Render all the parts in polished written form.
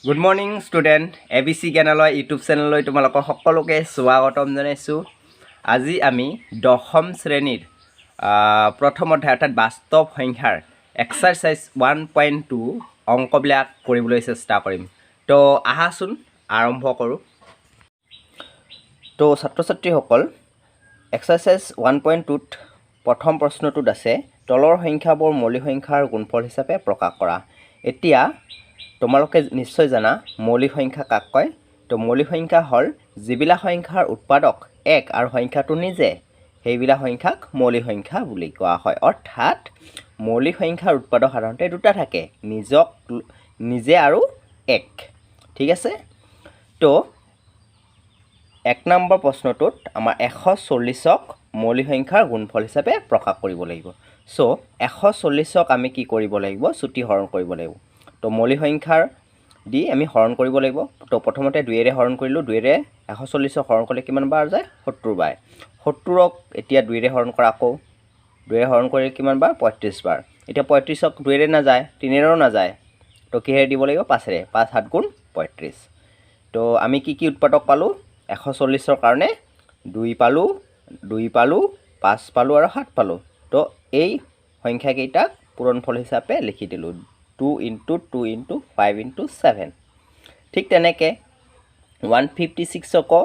Good morning student ABC Gyanalay YouTube চেনেললৈ তোমালোকক সকলোকে স্বাগতম জনাইছোঁ। আজি আমি 10ম শ্ৰেণীৰ প্ৰথম অধ্যায় অৰ্থাৎ বাস্তৱ সংখ্যাৰ এক্সাৰচাইজ 1.2 অংকবিলাক কৰিবলৈ চেষ্টা কৰিম। তো আহাচোন আৰম্ভ কৰোঁ। তো ছাত্ৰ ছাত্ৰীসকল এক্সাৰচাইজ 1.2ত প্ৰথম প্ৰশ্নটোত আছে তলৰ সংখ্যাবোৰ মৌলিক সংখ্যাৰ গুণফল হিচাপে প্ৰকাশ কৰা। এতিয়া তোমালোকে নিশ্চয় জানা মৌলিক সংখ্যা কাক কয়। তো মৌলিক সংখ্যা হ'ল যিবিলাক সংখ্যাৰ উৎপাদক 1 আৰু সংখ্যাটো নিজে, সেইবিলাক সংখ্যাক মৌলিক সংখ্যা বুলি কোৱা হয়। অৰ্থাৎ মৌলিক সংখ্যাৰ উৎপাদক সাধাৰণতে দুটা থাকে, নিজে আৰু 1। ঠিক আছে। তো 1 নম্বৰ প্ৰশ্নটোত আমাৰ 140ক মৌলিক সংখ্যাৰ গুণফল হিচাপে প্ৰকাশ কৰিব লাগিব। চ' 140ক আমি কি কৰিব লাগিব? চুটি হৰণ কৰিব লাগিব। তো মৌলিক সংখ্যাৰ দি আমি হৰণ কৰিব লাগিব। তো প্ৰথমতে 2ৰে হৰণ কৰিলোঁ, 2ৰে 140ক হৰণ কৰিলে কিমান বাৰ যায়? 70 বাৰ। 70ক এতিয়া 2ৰে হৰণ কৰা, আকৌ 2ৰে হৰণ কৰিলে কিমান বাৰ? 35 বাৰ। এতিয়া 35ক 2ৰে নাযায়, 3ৰেও নাযায়, তো কিহেৰে দিব লাগিব? 5ৰে। 5 7 গুণ 35। তো আমি কি উৎপাদক পালোঁ? 140ৰ কাৰণে 2 পালোঁ, 2 পালোঁ, 5 পালোঁ আৰু 7 পালোঁ। তো এই সংখ্যাকেইটাক পূৰণফল হিচাপে লিখি দিলোঁ, 2 × 2 × 5 × 7। ঠিক তেনেকৈ 156কো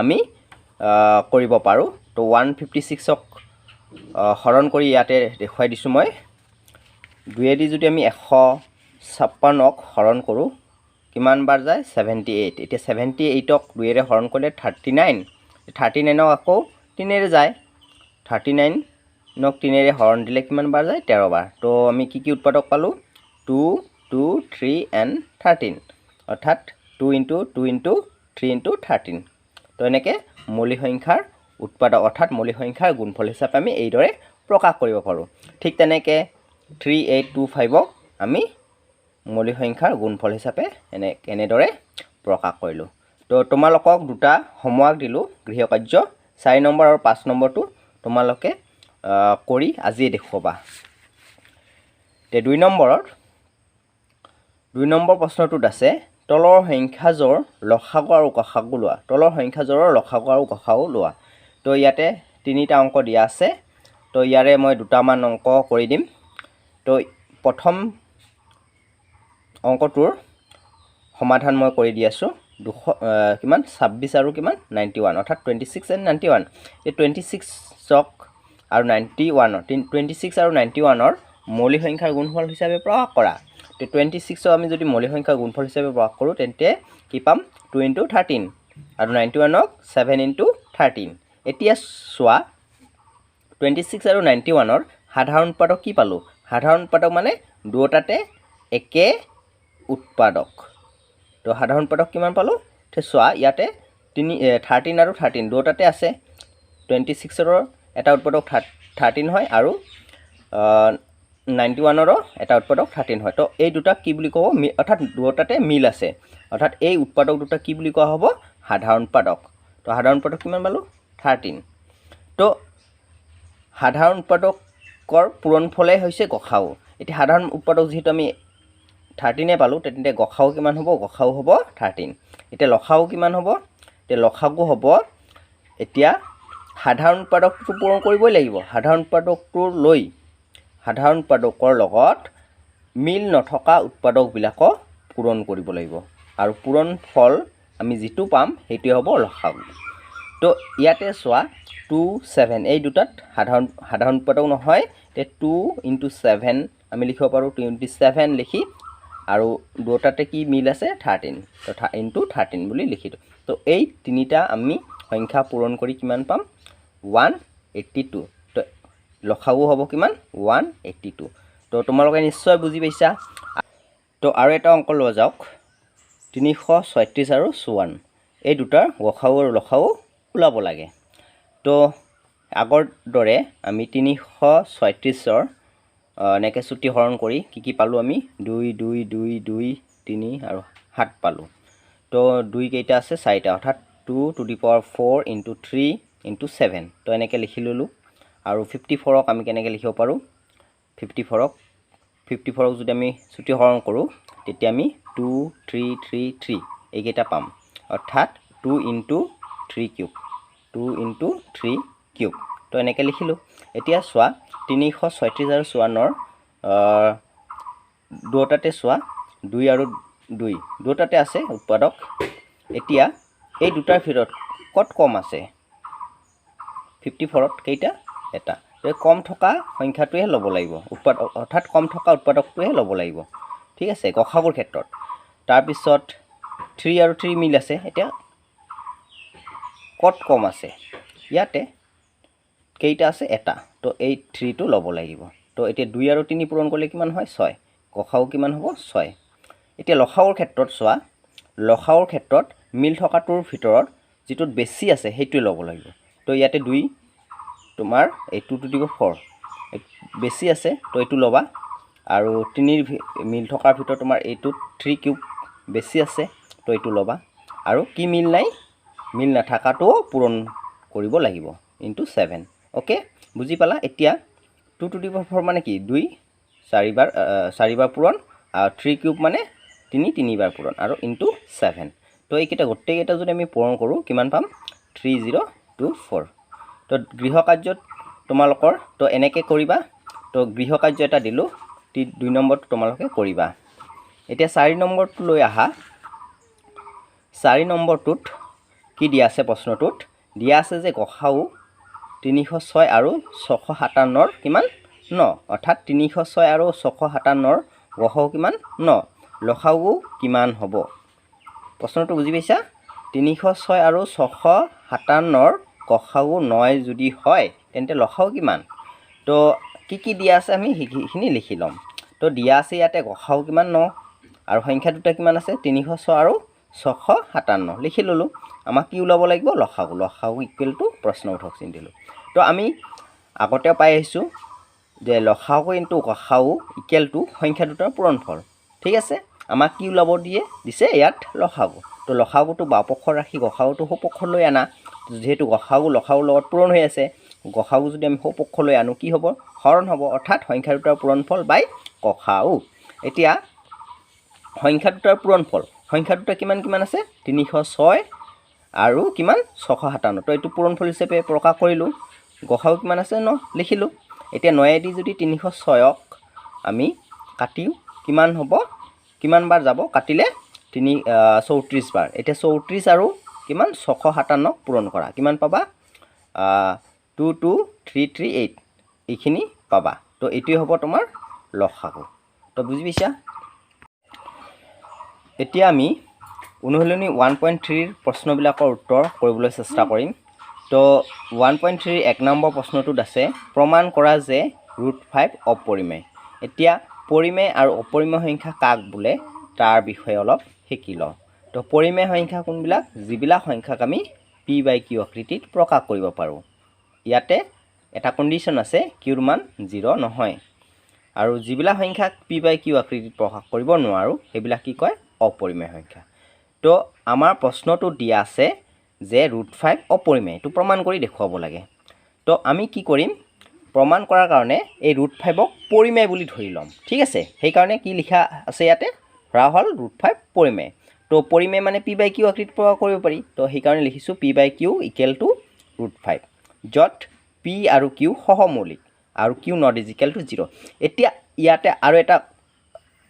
আমি কৰিব পাৰোঁ। তো 156ক হৰণ কৰি ইয়াতে দেখুৱাই দিছোঁ মই। 2ৰেদি যদি আমি 156ক হৰণ কৰোঁ কিমান বাৰ যায়? 78। এতিয়া 78ক 2ৰে হৰণ কৰিলে 39। 39ক আকৌ 3ৰে যায়, 39ক 3ৰে হৰণ দিলে কিমান বাৰ যায়? 13 বাৰ। তো আমি কি উৎপাদক পালোঁ? 2 2 3 and 13, অৰ্থাৎ 2 × 2 × 3 × 13। তো এনেকৈ মৌলিক সংখ্যাৰ উৎপাদক অৰ্থাৎ মৌলিক সংখ্যাৰ গুণফল হিচাপে আমি এইদৰে প্ৰকাশ কৰিব পাৰোঁ। ঠিক তেনেকৈ 3825ক আমি মৌলিক সংখ্যাৰ গুণফল হিচাপে এনেদৰে প্ৰকাশ কৰিলোঁ। তো তোমালোকক দুটা হোমৱৰ্ক দিলোঁ, গৃহকাৰ্য 4 নম্বৰ আৰু 5 নম্বৰটো তোমালোকে কৰি আজিয়ে দেখুৱাবা। তে 2 নম্বৰ প্ৰশ্নটোত আছে তলৰ সংখ্যাযোৰ লসাগু আৰু গসাগু লোৱা। তলৰ সংখ্যাযোৰৰ লসাগু আৰু গসাগু লোৱা। তো ইয়াতে 3টা অংক দিয়া আছে। তো ইয়াৰে মই দুটামান অংক কৰি দিম। তো প্ৰথম অংকটোৰ সমাধান মই কৰি দি আছোঁ। 26 আৰু 91, অৰ্থাৎ 26 and 91। এই 26ক আৰু 26 আৰু 91ৰ মৌলিক সংখ্যাৰ গুণফল হিচাপে প্ৰকাশ কৰা। তো 26ক আমি যদি মৌলিক সংখ্যাৰ গুণফল হিচাপে প্ৰকাশ কৰোঁ তেন্তে কি পাম? 2 × 13 আৰু 91ক 7 × 13। এতিয়া চোৱা 26 আৰু 91ৰ সাধাৰণ উৎপাদক কি পালোঁ? সাধাৰণ উৎপাদক মানে দুয়োটাতে একে উৎপাদক। তো সাধাৰণ উৎপাদক কিমান পালোঁ? তো চোৱা ইয়াতে 13 আৰু 13 দুয়োটাতে আছে। 26ৰো এটা উৎপাদক 13 হয় আৰু 91ৰো এটা উৎপাদক 13 হয়। তো এই দুটাক কি বুলি ক'ব? অৰ্থাৎ দুয়োটাতে মিল আছে, অৰ্থাৎ এই উৎপাদক দুটা কি বুলি কোৱা হ'ব? সাধাৰণ উৎপাদক। তো সাধাৰণ উৎপাদক কিমান পালোঁ? 13। তো সাধাৰণ উৎপাদকৰ পূৰণফলেই হৈছে গসাগু। এতিয়া সাধাৰণ উৎপাদক যিহেতু আমি 13 পালোঁ, তেন্তে গসাগু কিমান হ'ব? গসাগু হ'ব 13। এতিয়া লসাগু কিমান হ'ব? এতিয়া লসাগু হ'ব, এতিয়া সাধাৰণ উৎপাদকটো পূৰণ কৰিবই লাগিব। সাধাৰণ উৎপাদকৰ লগত মিল নথকা উৎপাদকবিলাকক পূৰণ কৰিব লাগিব, আৰু পূৰণ ফল আমি যিটো পাম সেইটোৱে হ'ব লসাগু। তো ইয়াতে চোৱা 2 7 এই দুটাত সাধাৰণ উৎপাদক নহয়। তে 2 × 7 আমি লিখিব পাৰোঁ, 27 লিখি, আৰু দুটাতে কি মিল আছে? 13, তো × 13 বুলি লিখি দিওঁ। তো এই 3টা আমি সংখ্যা পূৰণ কৰি কিমান পাম? 182। তো লসাগু হ'ব কিমান? 182। তো তোমালোকে নিশ্চয় বুজি পাইছা। তো আৰু এটা অংক লোৱা যাওক, 336 আৰু 54। এই দুটাৰ গসাগু আৰু লসাগু ওলাব লাগে। তো আগৰ দৰে আমি 336ৰ এনেকৈ চুটি হৰণ কৰি কি পালোঁ? আমি 2 2 2 2 3 আৰু 7 পালোঁ। তো 2 কেইটা আছে? 4টা, অৰ্থাৎ 2 to the power 4 × 3 × 7। তো এনেকৈ লিখি ল'লোঁ। আৰু 54ক আমি কেনেকৈ লিখিব পাৰোঁ? 54ক যদি আমি চুটি হৰণ কৰোঁ তেতিয়া আমি 2 3 3 3 এইকেইটা পাম অৰ্থাৎ 2 × 3 কিউব 2 × 3 কিউব তো এনেকৈ লিখিলোঁ এতিয়া চোৱা 336 আৰু 54 দুটাতে চোৱা 2 আৰু 2 দুটাতে আছে উৎপাদক এতিয়া এই দুটাৰ ভিতৰত কত কম আছে 54ত কেইটা এটা কম থকা সংখ্যাটোহে ল'ব লাগিব উৎপাদক অৰ্থাৎ কম থকা উৎপাদকটোহে ল'ব লাগিব ঠিক আছে গসাগুৰ ক্ষেত্ৰত তাৰপিছত 3 আৰু 3 মিল আছে এতিয়া কত কম আছে ইয়াতে কেইটা আছে এটা তো এই 3 টো ল'ব লাগিব তো এতিয়া 2 আৰু 3 পূৰণ কৰিলে কিমান হয় 6 গসাগু কিমান হ'ব 6 এতিয়া লসাগুৰ ক্ষেত্ৰত চোৱা লসাগুৰ ক্ষেত্ৰত মিল থকাটোৰ ভিতৰত যেটোত বেছি আছে সেইটো ল'ব লাগিব তো ইয়াতে 2 তোমাৰ এই 2 টু দি পাৱাৰ 4 বেছি আছে তো এইটো ল'বা আৰু 3 মিল থকাৰ ভিতৰত তোমাৰ এইটোত 3 কিউব বেছি আছে তো এইটো ল'বা আৰু কি মিল নাই মিল নাথাকাটো পূৰণ কৰিব লাগিব ইনটু 7 ওকে বুজি পালা এতিয়া 2 টু দি পাৱাৰ 4 মানে কি 2 4 বাৰ পূৰণ আৰু 3 কিউব মানে 3 বাৰ পূৰণ আৰু ইনটু 7 তো এইকেইটা গোটেইকেইটা যদি আমি পূৰণ কৰোঁ কিমান পাম 3024 তো গৃহকাৰ্যত তোমালোকৰ তো এনেকৈ কৰিবা তো গৃহকাৰ্য এটা দিলোঁ 2 নম্বৰটো তোমালোকে কৰিবা এতিয়া 4 নম্বৰটো লৈ আহা 4 নম্বৰটোত কি দিয়া আছে প্ৰশ্নটোত দিয়া আছে যে গসাগু 306 আৰু 657ৰ কিমান 9 অৰ্থাৎ 306 আৰু 657ৰ গসাগু কিমান 9 লসাগু কিমান হ'ব প্ৰশ্নটো বুজি পাইছা 306 আৰু 657ৰ গসাগু 9 যদি হয় তেন্তে লসাগু কিমান তো কি দিয়া আছে আমি সেইখিনি লিখি ল'ম তো দিয়া আছে ইয়াতে গসাগু কিমান 9 আৰু সংখ্যা দুটা কিমান আছে 306 আৰু 657 লিখি ল'লোঁ আমাক কি ওলাব লাগিব লসাগু ইকুৱেল টু প্ৰশ্ন উঠক চিন দিলোঁ তো আমি আগতে পাই আহিছোঁ যে লসাগু ইনটু গসাগু ইকুৱেল টু সংখ্যা দুটাৰ পূৰণফল ঠিক আছে আমাক কি ওলাব দিছে ইয়াত লসাগু তো লসাগুটো বাওপক্ষত ৰাখি গসাগুটো সোঁপক্ষলৈ আনা যেহেতু গসাগু লসাগুৰ লগত পূৰণ হৈ আছে গসাগু যদি আমি সোঁপক্ষলৈ আনো কি হ'ব হৰণ হ'ব অৰ্থাৎ সংখ্যা দুটাৰ পূৰণফল বাই গসাগু এতিয়া সংখ্যা দুটাৰ পূৰণফল সংখ্যা দুটা কিমান আছে 306 আৰু কিমান 657 তো এইটো পূৰণফল হিচাপে প্ৰকাশ কৰিলোঁ গসাগু কিমান আছে 9 লিখিলোঁ এতিয়া 9 দি যদি 306ক আমি কাটিও কিমান হ'ব কিমান বাৰ যাব কাটিলে 34 বাৰ এতিয়া 34 আৰু কিমান 657ক পূৰণ কৰা কিমান পাবা 22338 এইখিনি পাবা তো এইটোৱে হ'ব তোমাৰ লসাগু তো বুজি পাইছা এতিয়া আমি অনুশীলনী 1.3 প্ৰশ্নবিলাকৰ উত্তৰ কৰিবলৈ চেষ্টা কৰিম তো 1.3 এক নম্বৰ প্ৰশ্নটোত আছে প্ৰমাণ কৰা যে √5 অপৰিমেয় এতিয়া পৰিমেয় আৰু অপৰিমেয় সংখ্যা কাক বোলে তাৰ বিষয়ে অলপ শিকি লওঁ তো পৰিমেয় সংখ্যা কোনবিলাক যিবিলাক সংখ্যাক আমি p/q আকৃতিত প্ৰকাশ কৰিব পাৰোঁ ইয়াতে এটা কণ্ডিশ্যন আছে কিউৰ মান 0 নহয় আৰু যিবিলাক সংখ্যাক p/q আকৃতিত প্ৰকাশ কৰিব নোৱাৰোঁ সেইবিলাক কি কয় অপৰিমেয় সংখ্যা তো আমাৰ প্ৰশ্নটো দিয়া আছে যে √5 অপৰিমেয় এইটো প্ৰমাণ কৰি দেখুৱাব লাগে তো আমি কি কৰিম প্ৰমাণ কৰাৰ কাৰণে এই √5ক পৰিমেয় বুলি ধৰি ল'ম ঠিক আছে সেইকাৰণে কি লিখা আছে ইয়াতে ধৰা হ'ল √5 পৰিমেয় তো পৰিমেয় মানে p/q আকৃতিত প্ৰকাশ কৰিব পাৰি তো সেইকাৰণে লিখিছোঁ p/q ইকুৱেল টু √5 য'ত p আৰু q সহমৌলিক আৰু q not is equal to 0 এতিয়া ইয়াতে আৰু এটা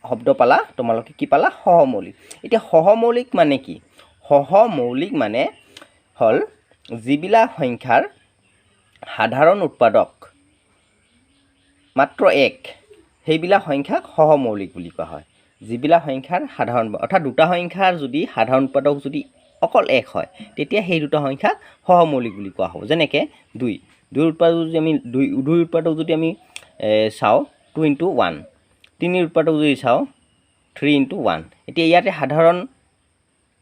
শব্দ পালা তোমালোকে কি পালা সহমৌলিক এতিয়া সহমৌলিক মানে কি সহমৌলিক মানে হল যিবিলাক সংখ্যাৰ সাধাৰণ উৎপাদক মাত্ৰ 1 সেইবিলাক সংখ্যাক সহমৌলিক বুলি কোৱা হয় যিবিলাক সংখ্যাৰ সাধাৰণ অৰ্থাৎ দুটা সংখ্যাৰ যদি সাধাৰণ উৎপাদক যদি অকল 1 হয় তেতিয়া সেই দুটা সংখ্যাক সহমৌলিক বুলি কোৱা হ'ব যেনেকৈ 2 উৎপাদক যদি আমি 2 উৎপাদক যদি আমি চাওঁ 2 × 1 3 উৎপাদক যদি চাওঁ 3 × 1 এতিয়া ইয়াতে সাধাৰণ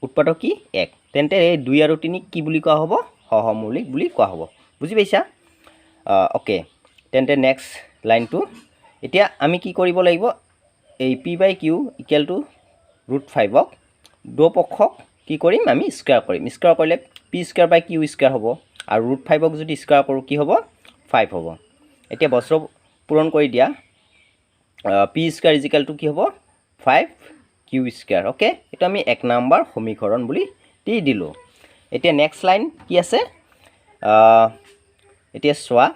উৎপাদক কি 1 তেন্তে এই 2 আৰু 3 কি বুলি কোৱা হ'ব সহমৌলিক বুলি কোৱা হ'ব বুজি পাইছা ওকে তেন্তে নেক্সট লাইনটো এতিয়া আমি কি কৰিব লাগিব এই p/q ইকুৱেল টু √5ক দুপক্ষক কি কৰিম আমি স্কয়াৰ কৰিম স্কয়াৰ কৰিলে p²/q² হ'ব আৰু √5ক যদি স্কয়াৰ কৰোঁ কি হ'ব 5 হ'ব এতিয়া বস্ত্ৰ পূৰণ কৰি দিয়া p² = কি হ'ব 5 কিউ স্কোৱাৰ অ'কে এইটো আমি 1 নম্বৰ সমীকৰণ বুলি দি দিলোঁ এতিয়া নেক্সট লাইন কি আছে এতিয়া চোৱা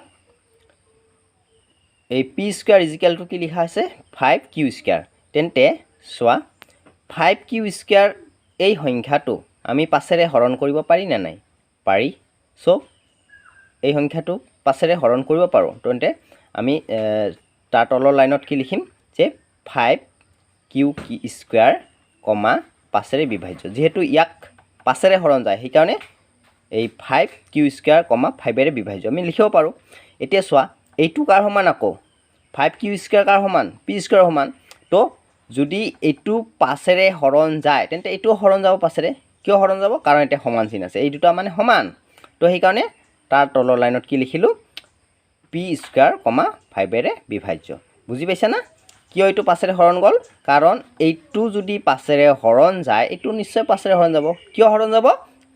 এই পি স্কোৱাৰ ইজিকেল টু কি লিখা আছে 5 কিউ স্কোৱাৰ তেন্তে চোৱা 5 কিউ স্কোৱাৰ এই সংখ্যাটো আমি পাছেৰে হৰণ কৰিব পাৰি নে নাই পাৰি চ' এই সংখ্যাটো পাছেৰে হৰণ কৰিব পাৰোঁ তেন্তে আমি তাৰ তলৰ লাইনত কি লিখিম যে 5 কিউ স্কোৱাৰ কমা পাছেৰে বিভাজ্য যেহেতু ইয়াক পাছেৰে হৰণ যায় সেইকাৰণে এই 5 কিউ স্কোৱাৰ কমা 5 এৰে বিভাজ্য আমি লিখিব পাৰোঁ এতিয়া চোৱা এইটো কাৰ সমান আকৌ 5 কিউ স্কোৱাৰ কাৰ সমান পি স্কোৱাৰ সমান তো যদি এইটো পাছেৰে হৰণ যায় তেন্তে এইটো হৰণ যাব পাছেৰে কিয় হৰণ যাব কাৰণ এটা সমান চিন আছে এই দুটা মানে সমান তো সেইকাৰণে তাৰ তলৰ লাইনত কি লিখিলোঁ পি স্কোৱাৰ কমা 5 এৰে বিভাজ্য বুজি পাইছা না কিয় এইটো পাছেৰে হৰণ গ'ল কাৰণ এইটো যদি পাছেৰে হৰণ যায় এইটো নিশ্চয় পাছেৰে হৰণ যাব কিয় হৰণ যাব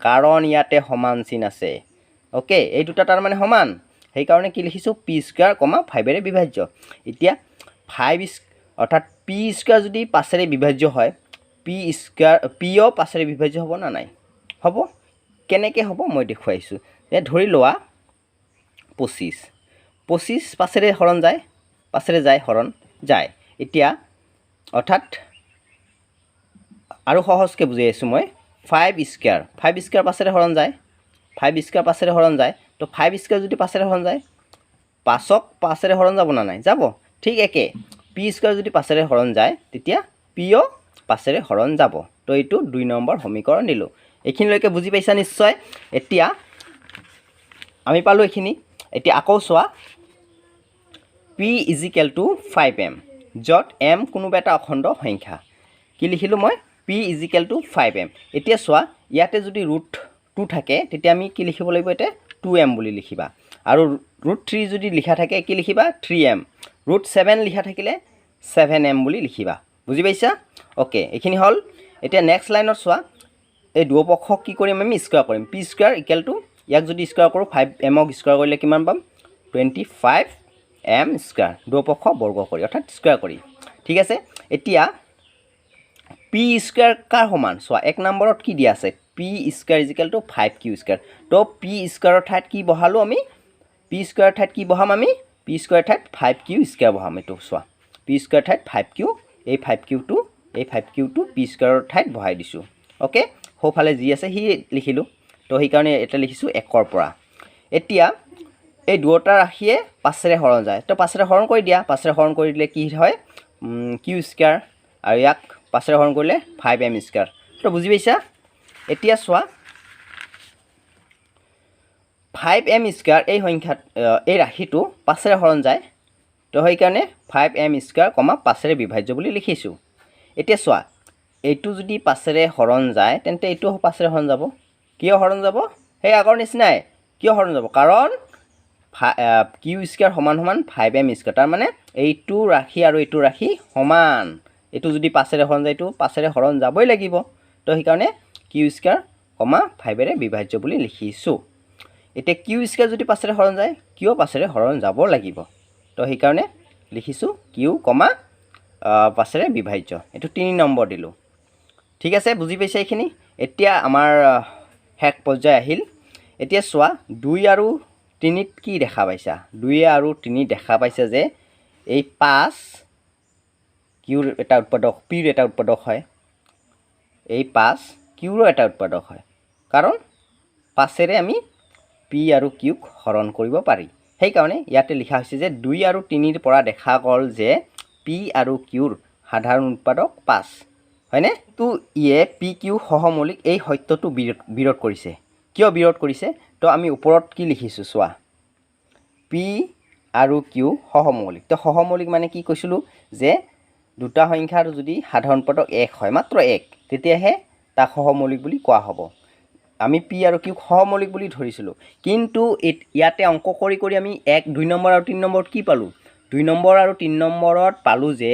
কাৰণ ইয়াতে সমান চিন আছে অ'কে এই দুটা তাৰ মানে সমান সেইকাৰণে কি লিখিছোঁ পি স্কোৱাৰ কমা 5 এৰে বিভাজ্য এতিয়া 5 অৰ্থাৎ পি স্কোৱাৰ যদি পাছেৰে বিভাজ্য হয় পি স্কোৱাৰ পিও পাছেৰে বিভাজ্য হ'ব না নাই হ'ব কেনেকৈ হ'ব মই দেখুৱাইছোঁ ধৰি লোৱা 25 পাছেৰে হৰণ যায় পাছেৰে যায় হৰণ যায় এতিয়া অৰ্থাৎ আৰু সহজকৈ বুজাই আছোঁ মই 5 স্কোৱাৰ পাছেৰে হৰণ যায় 5 স্কোৱাৰ পাছেৰে হৰণ যায় তো 5 স্কোৱাৰ যদি পাছেৰে হৰণ যায় 5ক পাছেৰে হৰণ যাব না নাই যাব ঠিক একে পি স্কোৱাৰ যদি পাছেৰে হৰণ যায় তেতিয়া পিও পাছেৰে হৰণ যাব তো এইটো 2 নম্বৰ সমীকৰণ দিলোঁ এইখিনিলৈকে বুজি পাইছা নিশ্চয় এতিয়া আমি পালোঁ এইখিনি এতিয়া আকৌ চোৱা পি ইজিকেল টু 5m য'ত m কোনোবা এটা অখণ্ড সংখ্যা কি লিখিলোঁ মই পি ইজিকেল টু 5m এতিয়া চোৱা ইয়াতে যদি ৰুট 2 থাকে তেতিয়া আমি কি লিখিব লাগিব এতিয়া 2m বুলি লিখিবা আৰু ৰুট 3 যদি লিখা থাকে কি লিখিবা 3m ৰুট 7 লিখা থাকিলে 7m বুলি লিখিবা বুজি পাইছা অ'কে এইখিনি হ'ল এতিয়া নেক্সট লাইনত চোৱা এই দুয়োপক্ষক কি কৰিম আমি স্কোৱাৰ কৰিম পি স্কোৱাৰ ইকুৱেল টু ইয়াক যদি স্কোৱাৰ কৰোঁ 5mক স্কোৱাৰ কৰিলে কিমান পাম 25m স্কোৱাৰ দুয়োপক্ষ বৰ্গ কৰি অৰ্থাৎ স্কোৱাৰ কৰি ঠিক আছে এতিয়া পি স্কোৱাৰ কাৰ সমান চোৱা 1 নম্বৰত কি দিয়া আছে P square is equal to 5 Q square to P স্কোৱাৰৰ ঠাইত কি বহালোঁ আমি পি স্কোৱাৰৰ ঠাইত কি বহাম আমি পি স্কোৱাৰৰ ঠাইত 5 কিউ স্কোৱাৰ বহাম এইটো চোৱা পি স্কোৱাৰৰ ঠাইত 5 কিউ এই 5 কিউটো পি স্কোৱাৰৰ ঠাইত বহাই দিছোঁ অ'কে সোঁফালে যি আছে সি লিখিলোঁ তো সেইকাৰণে এটা লিখিছোঁ 1ৰ পৰা এতিয়া এই দুয়োটা ৰাশিয়ে পাছেৰে হৰণ যায় তো পাছেৰে হৰণ কৰি দিয়া পাছেৰে হৰণ কৰি দিলে কি হয় কিউ স্কোৱাৰ আৰু ইয়াক পাছেৰে হৰণ কৰিলে 5m স্কোৱাৰ তো বুজি পাইছা এতিয়া চোৱা 5m স্কোৱাৰ এই সংখ্যা এই ৰাশিটো পাছেৰে হৰণ যায় তো সেইকাৰণে 5m স্কোৱাৰ কমা পাছেৰে বিভাজ্য বুলি লিখিছোঁ এতিয়া চোৱা এইটো যদি পাছেৰে হৰণ যায় তেন্তে এইটো পাছেৰে হৰণ যাব কিয় হৰণ যাব সেই আগৰ নিচিনাই কিয় হৰণ যাব কাৰণ কিউ স্কোৱাৰ সমান সমান 5m স্কোৱাৰ তাৰমানে এইটো ৰাশি আৰু এইটো ৰাশি সমান এইটো যদি পাছেৰে হৰণ যায় এইটো পাছেৰে হৰণ যাবই লাগিব তো সেইকাৰণে কিউ স্কোৱাৰ কমা 5 এৰে বিভাজ্য বুলি লিখিছোঁ এতিয়া কিউ স্কোৱাৰ যদি পাছেৰে হৰণ যায় কিয় পাছেৰে হৰণ যাব লাগিব তো সেইকাৰণে লিখিছোঁ কিউ কমা পাছেৰে বিভাজ্য এইটো 3 নম্বৰ দিলোঁ ঠিক আছে বুজি পাইছে এইখিনি এতিয়া আমাৰ শেষ পৰ্যায় আহিল এতিয়া চোৱা 2 আৰু 3ত কি দেখা পাইছা 2 আৰু 3 দেখা পাইছা যে এই 5 কিউৰ এটা উৎপাদক পিৰ এটা উৎপাদক হয় এই 5 কিউৰো এটা উৎপাদক হয় কাৰণ পাছেৰে আমি পি আৰু কিউক হৰণ কৰিব পাৰি সেইকাৰণে ইয়াতে লিখা হৈছে যে 2 আৰু 3ৰ পৰা দেখা গ'ল যে পি আৰু কিউৰ সাধাৰণ উৎপাদক 5 হয়নে তো ইয়ে পি কিউ সহমৌলিক এই সত্যটো বিৰোধ কৰিছে কিয় বিৰোধ কৰিছে তো আমি ওপৰত কি লিখিছোঁ চোৱা পি আৰু কিউ সহমৌলিক তো সহমৌলিক মানে কি কৈছিলোঁ যে দুটা সংখ্যাৰ যদি সাধাৰণ উৎপাদক 1 হয় মাত্ৰ 1 তেতিয়াহে তাক সহমৌলিক বুলি কোৱা হ'ব আমি পি আৰু কিউক সহমৌলিক বুলি ধৰিছিলোঁ কিন্তু ইয়াতে অংক কৰি কৰি আমি 1 2 নম্বৰ আৰু 3 নম্বৰত কি পালোঁ 2 নম্বৰ আৰু 3 নম্বৰত পালোঁ যে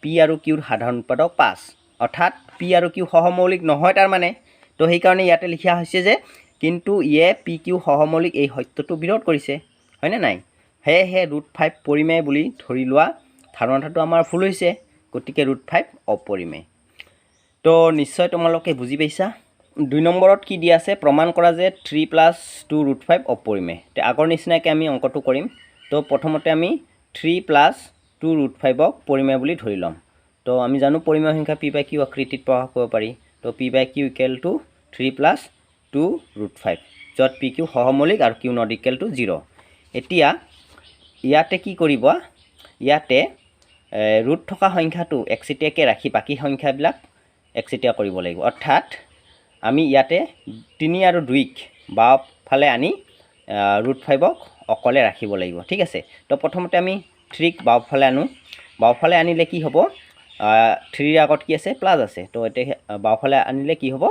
পি আৰু কিউৰ সাধাৰণ উৎপাদক 5 অৰ্থাৎ পি আৰু কিউ সহমৌলিক নহয় তাৰমানে তো সেইকাৰণে ইয়াতে লিখা হৈছে যে কিন্তু ইয়ে পি কিউ সহমৌলিক এই সত্যটো বিৰোধ কৰিছে হয়নে নাই সেয়েহে √5 পৰিমেয় বুলি ধৰি লোৱা ধাৰণাটো আমাৰ ভুল হৈছে গতিকে √5 অপৰিমেয় তো নিশ্চয় তোমালোকে বুজি পাইছা 2 নম্বৰত কি দিয়া আছে প্ৰমাণ কৰা যে 3 + 2√5 অপৰিমেয় তে আগৰ নিচিনাকৈ আমি অংকটো কৰিম তো প্ৰথমতে আমি 3 + 2√5ক পৰিমেয় বুলি ধৰি ল'ম তো আমি জানো পৰিমেয় সংখ্যা p/q আকৃতিত প্ৰকাশ কৰিব পাৰি তো p/q = 3 + 2√5 য'ত pq সহমৌলিক আৰু q ≠ 0 এতিয়া ইয়াতে কি কৰিব ইয়াতে ৰুট থকা সংখ্যাটো একচেটিয়াকৈ ৰাখি বাকী সংখ্যাবিলাক একচেটিয়া কৰিব লাগিব অৰ্থাৎ আমি ইয়াতে 3 আৰু 2ক বাওঁফালে আনি √5ক অকলে ৰাখিব লাগিব ঠিক আছে তো প্ৰথমতে আমি 3ক বাওঁফালে আনিলে কি হ'ব 3ৰ আগত কি আছে প্লাস আছে তো এতিয়া বাওঁফালে আনিলে কি হ'ব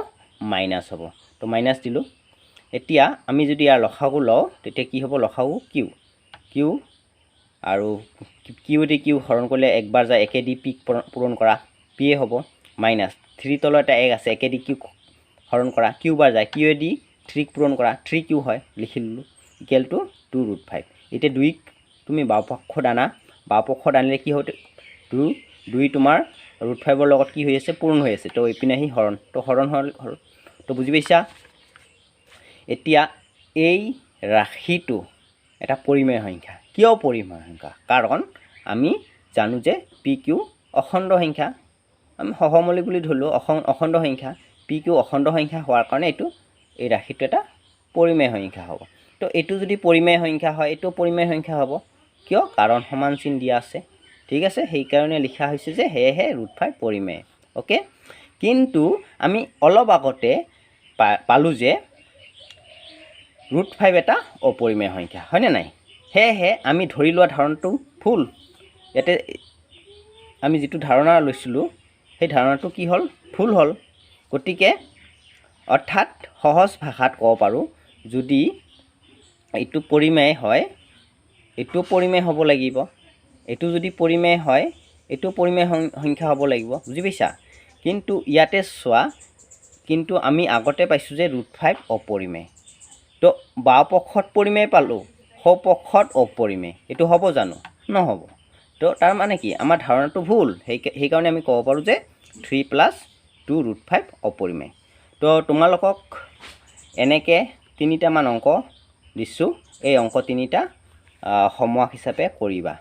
মাইনাস হ'ব তো মাইনাস দিলো এতিয়া আমি যদি ইয়াৰ লসাগু লওঁ তেতিয়া কি হ'ব লসাগু q আৰু q দি q হৰণ কৰিলে একবাৰ যায় একে দি p পূৰণ কৰা p হ'ব মাইনাস 3 তলত এটা 1 আছে একে দি q হৰণ কৰা q বাৰ যায় q দি 3 পূৰণ কৰা 3q হয় লিখি ললো ইকুৱেল টু 2√5 এতিয়া 2ক তুমি বাওঁপক্ষত আনিলে কি হয় 2 তোমাৰ √5ৰ লগত কি হৈ আছে পূৰণ হৈ আছে তো ইপিনে আহি হৰণ তো হৰণ তো বুজি পাইছা এতিয়া এই ৰাশিটো এটা পৰিমেয় সংখ্যা কিয় পৰিমেয় সংখ্যা কাৰণ আমি জানো যে pq অখণ্ড সংখ্যা আমি সহমৌলিক বুলি ধৰিলোঁ অখণ্ড সংখ্যা pq অখণ্ড সংখ্যা হোৱাৰ কাৰণে এই ৰাশিটো এটা পৰিমেয় সংখ্যা হ'ব তো এইটো যদি পৰিমেয় সংখ্যা হয় এইটো পৰিমেয় সংখ্যা হ'ব কিয় কাৰণ সমান চিন দিয়া আছে ঠিক আছে সেইকাৰণে লিখা হৈছে যে হেহে √5 পৰিমেয় ওকে কিন্তু আমি অলপ আগতে পালো যে √5 এটা অপৰিমেয় সংখ্যা হয়নে নাই হেহে আমি ধৰি লোৱা ধাৰণাটো ভুল ইয়াতে আমি যেটো ধাৰণা লৈছিলোঁ সেই ধাৰণাটো কি হ'ল ভুল হ'ল গতিকে অৰ্থাৎ সহজ ভাষাত ক'ব পাৰোঁ যদি এইটো পৰিমেয় হয় এইটো পৰিমেয় হ'ব লাগিব এইটো যদি পৰিমেয় হয় এইটো পৰিমেয় সংখ্যা হ'ব লাগিব বুজি পাইছা কিন্তু ইয়াতে চোৱা কিন্তু আমি আগতে পাইছোঁ যে √5 অপৰিমেয় তো বাওঁপক্ষত পৰিমেয় পালোঁ সোঁপক্ষত অপৰিমেয় এইটো হ'ব জানো নহ'ব তো তাৰ মানে কি আমাৰ ধাৰণাটো ভুল সেইকাৰণে আমি ক'ব পাৰোঁ যে 3 + 2√5 অপৰিমেয় তো তোমালোকক এনেকৈ 3টামান অংক দিছোঁ এই অংক 3টা হোমৱৰ্ক হিচাপে কৰিবা